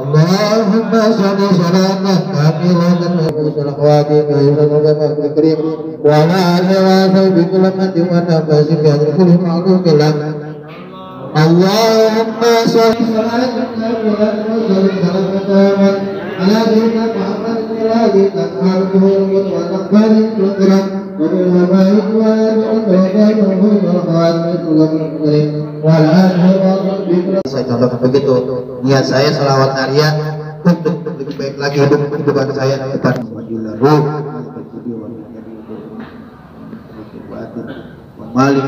Allahumma sholli sholatan kamilatan wa bil khawatim wa karim wa ala alihi wa sahbihi kullaman wa nafsi bi kulli ma'lum lak. Allahumma sholli sholatan kamilatan wa sholli ala sayyidina Muhammad wa ala alihi wa sahbihi saya contohkan begitu, niat saya selawat Arya untuk lebih baik lagi hidup kehidupan saya depan Wadilahu Malik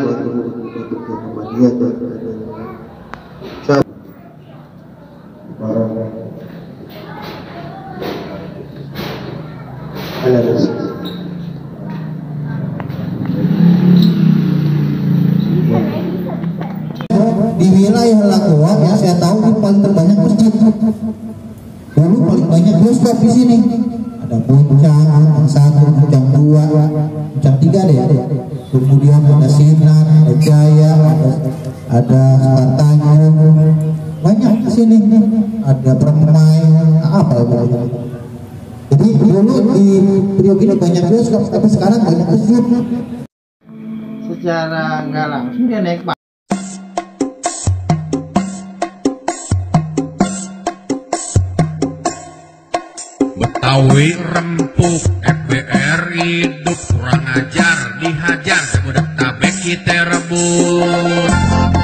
di wilayah Lakuan ya saya tahu ini paling terbanyak masjid. Dulu paling banyak bioskop di sini. Ada Puncak, Puncak 1, Puncak 2, Puncak 3 deh. Kemudian ada Sinar, ada Jaya, ada Tanjung. Banyak di sini. Ada Permai, apa ya? Jadi dulu di Priok ini banyak bioskop, tapi sekarang banyak masjid. Secara nggak langsung dia naik. Betawi rempuk FBR hidup kurang ajar dihajar sebudak tabek kita rebut.